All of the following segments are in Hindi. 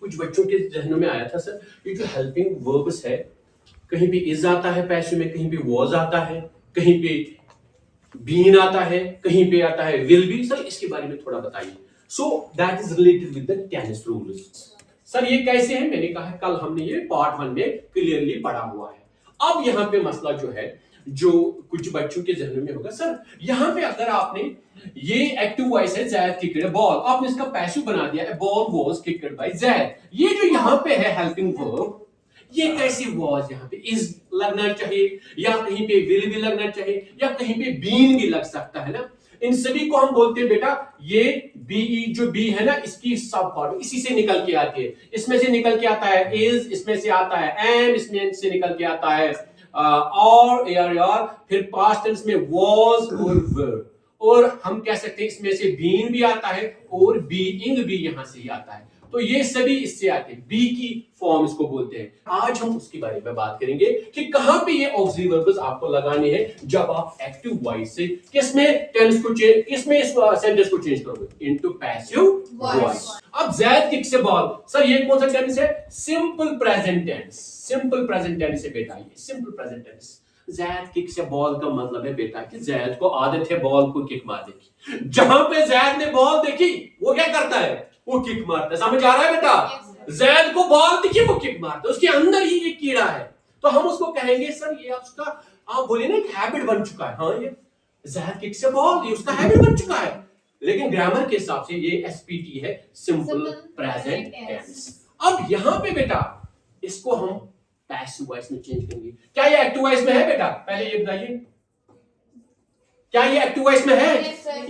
कुछ बच्चों के जहनों में आया था सर, ये जो हेल्पिंग वर्ब्स है, कहीं पे इज आता है पैसिव में, कहीं पे वॉज आता है, कहीं पे बीन आता है, कहीं पे आता है विल बी। सर इसके बारे में थोड़ा बताइए। So that is related with the tennis rules. Sir ये कैसे है? मैंने कहा है कल हमने ये पार्ट 1 में क्लियरली पढ़ा हुआ है। अब यहाँ पे मसला जो है, जो कुछ बच्चों के जहन में होगा, सर यहाँ पे अगर आपने ये एक्टिव वॉइस है जैद किक्ड बॉल, आपने इसका पैसिव बना दिया है ball was kicked bye Zaid. ये जो यहाँ पे है हेल्पिंग वर्ब, ये कैसे वाज यहाँ पे इज लगना चाहिए, या कहीं पे विल भी लगना चाहिए, या कहीं पे बीन भी लग सकता है ना। इन सभी को हम बोलते हैं बेटा, ये बी जो बी है ना, इसकी सब फॉर्म इसी से निकल के आती है। इसमें से निकल के आता है इज, इसमें से आता है एम, इसमें से निकल के आता है और यार, फिर पास्ट टेंस में वाज और वर, और हम कह सकते हैं इसमें से बीन भी आता है और बीइंग भी यहां से ही आता है। तो ये सभी इससे आते हैं, बी की फॉर्म इसको बोलते हैं। आज हम उसके बारे में बात करेंगे कि कहां पे ये ऑक्सिलरी वर्ब्स आपको लगाने हैं जब आप एक्टिव वॉइस से किसमें टेंस को चेंज, किसमें इस सेंटेंस को चेंज करोगे, इनटू पैसिव वॉइस। अब जैद किक से बॉल, सर ये कौन सा टेंस है? Simple present tense. Simple present tense है बेटा, ये simple present tense. Zaid kick से बॉल का मतलब है बेटा कि जैद को आदत है बॉल को किक मारने की। जहां पे जैद ने बॉल देखी वो क्या करता है? वो किक मारता है। समझ आ रहा है बेटा? जैद को बॉल दिखी वो किक मारता है, उसके अंदर ही एक कीड़ा है। तो हम उसको कहेंगे सर ये उसका, आप बोलिए ना, एक हैबिट बन चुका है। हाँ, ये जैद किक से बॉल, ये उसका हैबिट बन चुका है। लेकिन ग्रामर के हिसाब से ये एसपीटी है, सिंपल प्रेजेंट टेंस। अब यहां पे बेटा इसको हम पैसिव वॉइस में चेंज करेंगे। क्या ये एक्टिव वॉइस में है बेटा? पहले ये बताइए, क्या ये एक्टिव वॉइस में है?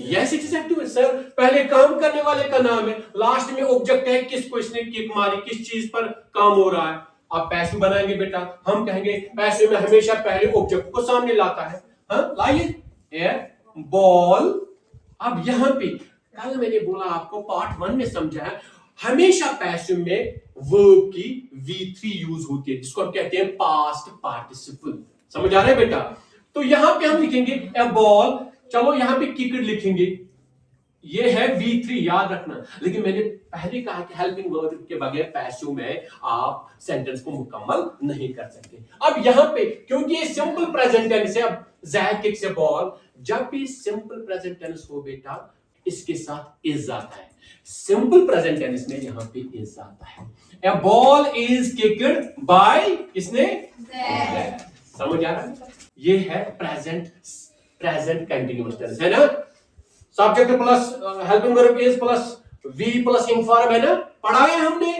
Yes it is active voice sir. पहले काम करने वाले का नाम है, लास्ट में ऑब्जेक्ट है, किसको इसने किक मारी, किस चीज पर काम हो रहा है। आप पैसिव बनाएंगे बेटा, हम कहेंगे पैसिव में हमेशा पहले ऑब्जेक्ट को सामने लाता है। हाँ, लाइए ए बॉल। अब यहां पे कल मैंने बोला आपको, पार्ट 1 में समझाया, हमेशा पैसिव में वर्ब की V3 यूज होती है, जिसको हम कहते हैं पास्ट पार्टिसिपल। समझ आ रहा है बेटा? तो यहां पे हम लिखेंगे ए बॉल, चलो यहां पे किक्ड लिखेंगे, ये है V3 याद रखना। लेकिन मैंने पहले कहा कि हेल्पिंग वर्ब के बगैर पैसिव में आप सेंटेंस को मुकम्मल नहीं कर सकते। अब यहां पे क्योंकि ये सिंपल प्रेजेंट टेंस है, अब जैद किक से बॉल, जब भी सिंपल प्रेजेंट टेंस हो बेटा इसके साथ इज आता है। सिंपल प्रेजेंट टेंस में यहां पे इज आता है। A ball is kicked by किसने? जैद। समझ आ रहा है? ये है प्रेजेंट कंटीन्यूअस टेंस है ना। Subject plus helping verb is plus V plus ing form है ना, पढ़ा है हमने।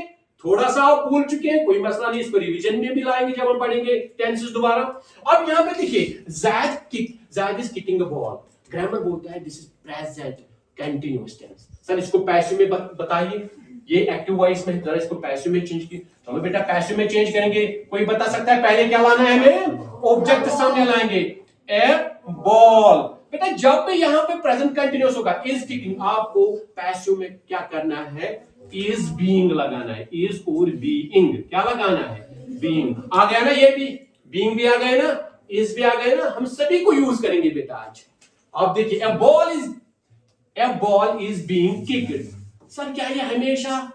थोड़ा सा आप भूल चुके हैं, कोई मसला नहीं, इसको रिवीजन में भी लाएंगे जब हम पढ़ेंगे टेंसेस दोबारा। अब यहां पे देखिए Zaid kick, Zaid is kicking the ball, grammar बोलता है this is present continuous tense. Sir इसको पैसिव में बताइए, ये एक्टिव वॉइस में, जरा इसको पैसिव में चेंज की। चलो बेटा पैसिव में चेंज करेंगे। कोई बता सकता है पहले क्या लाना है हमें? ऑब्जेक्ट सामने लाएंगे, ए बॉल। बेटा जब भी यहां पे प्रेजेंट कंटीन्यूअस होगा, इज किकिंग, आपको पैसिव में क्या करना है? इज बीइंग लगाना है। इज और बीइंग क्या लगाना है? बीइंग। आ गया ना, ये भी बीइंग भी आ गए ना, इज भी आ गए ना, हम सभी को यूज करेंगे बेटा आज। अब देखिए a ball is being kicked. Sir क्या ये हमेशा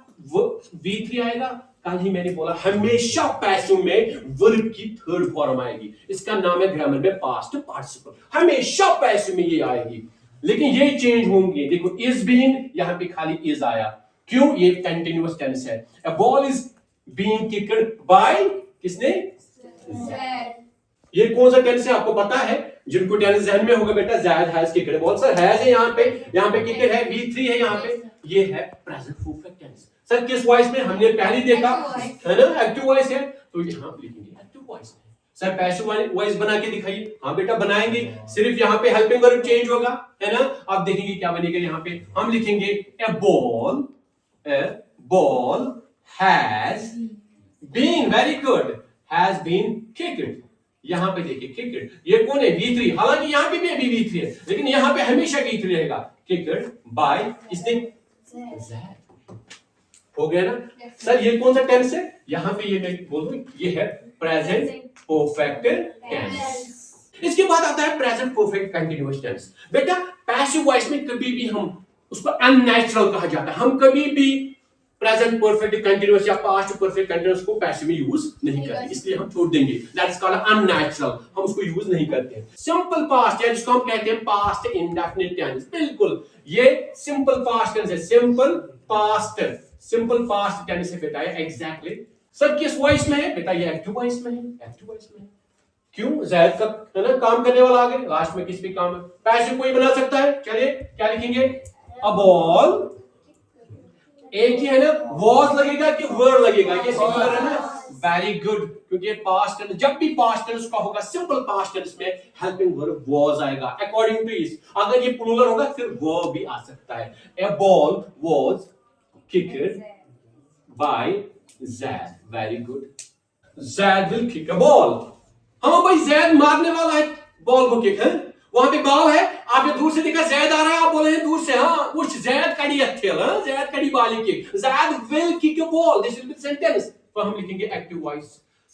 V3 आएगा? कल ही मैंने बोला हमेशा पैसिव में वर्ब की थर्ड फॉर्म आएगी, इसका नाम है ग्रामर में पास्ट पार्टिसिपल। हमेशा पैसिव में ये आएगी, लेकिन ये चेंज होंगे। देखो इज बीइंग, यहां पे खाली इज आया, क्यों? ये कंटीन्यूअस टेंस है। A ball is being kicked by किसने? ये कौन सा टेंस है आपको पता है? जिनको टेंस जहन में होगा बेटा, Zaid has kicked ball. Sir has है यहां पे किक्ड है, V3 है यहां पे, ये है प्रेजेंट परफेक्ट टेंस। सर किस वॉइस में? हमने पहले देखा है ना, एक्टिव वॉइस है, तो यहां पे लिखेंगे एक्टिव वॉइस में। सर पैसिव वॉइस बना के दिखाइए। हाँ बेटा बनाएंगे, सिर्फ यहां पे हेल्पिंग वर्ब चेंज होगा, है ना। अब देखेंगे क्या बनेगा। यहां पे हम लिखेंगे a ball has been, very good, has been kicked. यहां पे देखिए किक्ड, ये कौन है? V3। हालांकि यहां पे भी V3 है, लेकिन यहां पे हमेशा V3 रहेगा। किक्ड बाय किसने? जैद। हो गया ना। सर ये कौन सा टेंस है? यहां पे ये मैं बोल दूं, ये है प्रेजेंट परफेक्ट टेंस। इसके बाद आता है प्रेजेंट परफेक्ट कंटीन्यूअस टेंस। बेटा पैसिव वॉइस में कभी भी हम उसको अननेचुरल कहा जाता है। हम कभी भी प्रेजेंट परफेक्ट कंटिन्यूअस या पास्ट परफेक्ट कंटिन्यूअस को पैसिव में यूज नहीं करते, इसलिए हम छोड़ देंगे। दैट इज कॉल्ड अननेचुरल, हम उसको यूज नहीं करते हैं। सिंपल पास्ट या जिसको हम कहते हैं पास्ट इंडेफिनिट टेंस, बिल्कुल ये सिंपल पास्ट टेंस है। सिंपल पास्ट टेंस है बेटा, ये एग्जैक्टली सर किस वॉइस में है बेटा? ये एक्टिव वॉइस में है, एक्टिव वॉइस में है। क्यों? ज़ैद का है ना, काम करने वाला आगे लास्ट में किस भी काम है। पैसिव कोई बना सकता है, चलिए क्या लिखेंगे? अ बॉल, एक ही है ना, वॉज लगेगा कि वर लगेगा? ये सिंगुलर है ना, वेरी गुड, क्योंकि पास्ट टेंस, जब भी पास्ट टेंस का होगा सिंपल पास्ट टेंस में हेल्पिंग वर्ब वॉज आएगा अकॉर्डिंग टू इस। अगर ये प्लूरल होगा फिर वर्ब भी आ सकता है। A ball was kicked by Zaid, very good, Zaid will kick a ball. हाँ भाई, ज़ैद मारने वाला है बॉल को किक है, वहां पे बॉल है, आपने दूर से देखा ज़ैद आ रहा है, आप बोले हैं दूर से हाँ कुछ ज़ैद कड़ी खेल, हाँ ज़ैद कड़ी बाल kick, zaid will kick a ball, this will be sentence. तो हम लिखेंगे एक्टिव वॉइस।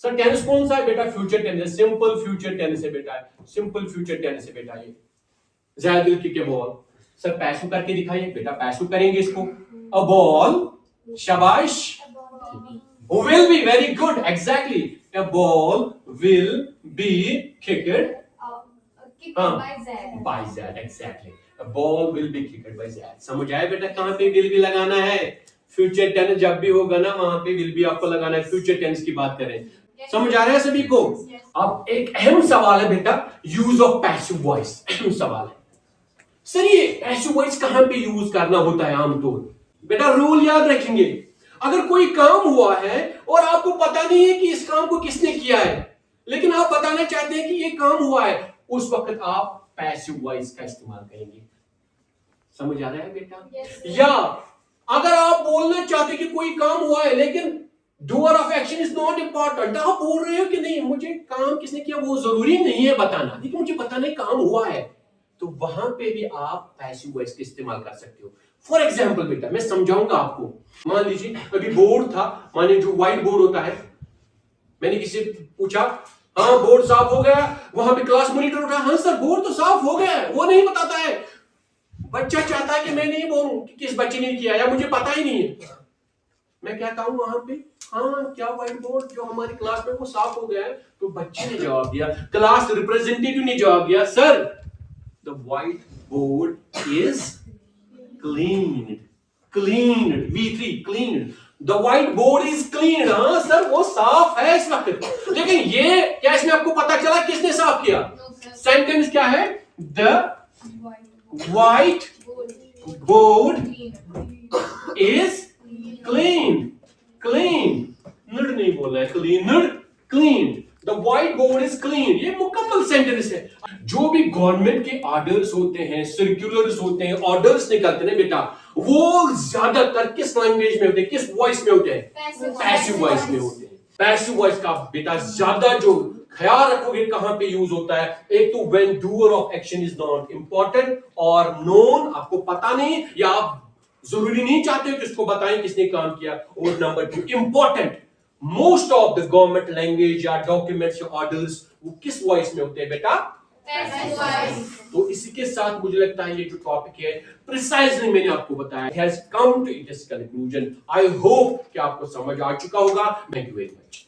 सर टेंस कौन सा है बेटा? Future tense, simple future tense है बेटा, सिंपल फ्यूचर टेंस है बेटा ये, Zaid will kick a ball. Sir passive करके दिखाइए बेटा, पैसिव करेंगे इसको, अ बॉल, शाबाश, will be, very good, exactly, a ball will be kicked by Zad, exactly, a ball will be kicked by Zad। समझ आया बेटा कहां पे will be लगाना है? फ्यूचर टेंस जब भी होगा ना वहां पे will be आपको लगाना है, फ्यूचर टेंस की बात करें। समझ आ रहा है सभी को? अब एक अहम सवाल है बेटा, यूज ऑफ पैसिव वॉइस, अहम सवाल है। सर ये पैसिव वॉइस कहां पे यूज करना होता है आमतौर? बेटा रूल याद रखेंगे, अगर कोई काम हुआ है और आपको पता नहीं है कि इस काम को किसने किया है, लेकिन आप बताना चाहते हैं कि ये काम हुआ है, उस वक्त आप पैसिव वॉइस का इस्तेमाल करेंगे। समझ आ रहा है बेटा? या अगर आप बोलना चाहते हैं कि कोई काम हुआ है लेकिन doer of action is not important, आप बोल रहे हो कि नहीं मुझे काम किसने किया वो जरूरी नहीं है बताना, लेकिन मुझे बताना है काम हुआ है, तो वहां पे भी आप पैसिव वॉइस का इस्तेमाल कर सकते हो। फॉर एग्जाम्पल बेटा मैं समझाऊंगा आपको, मान लीजिए अभी बोर्ड था, माने जो व्हाइट बोर्ड होता है, मैंने किसी पूछा हाँ बोर्ड साफ हो गया, वहां पे क्लास मॉनिटर उठा, हाँ सर बोर्ड तो साफ हो गया है, वो नहीं बताता है, बच्चा चाहता है कि मैं नहीं बोलूं कि किस बच्चे ने किया या मुझे पता ही नहीं है। मैं कहता हूं वहां पे हाँ क्या व्हाइट बोर्ड जो हमारी क्लास में वो साफ हो गया है, तो बच्चे ने जवाब दिया, क्लास रिप्रेजेंटेटिव ने जवाब दिया sir the white board is cleaned, V3 cleaned, the white board is cleaned। हाँ सर वो साफ है इस वक्त, लेकिन ये क्या इसमें आपको पता चला किसने साफ किया? सेंटेंस क्या है? the white board is cleaned, नहीं बोलना है, cleaned, the white board is cleaned, ये मुकम्मल सेंटेंस है। जो भी गवर्नमेंट के ऑर्डर्स होते हैं, सर्कुलर्स होते हैं, ऑर्डर्स निकलते हैं बेटा, वो ज्यादातर किस लैंग्वेज में होते हैं, किस वॉइस में होते हैं? पैसिव वॉइस में होते हैं। पैसिव वॉइस का बेटा ज्यादा जो ख्याल रखोगे कहां पे यूज होता है, एक तो when doer of action is not important और नोन, आपको पता नहीं या आप जरूरी नहीं चाहते हो कि उसको बताएं किसने काम किया, और number 2 important, most of the government language या डॉक्यूमेंट्स या ऑर्डर्स वो किस वॉइस में होते हैं बेटा? तो इसी के साथ मुझे लगता है ये जो टॉपिक है प्रिसाइजली मैंने आपको बताया, it has come to its conclusion। I hope कि आपको समझ आ चुका होगा। Thank you very much.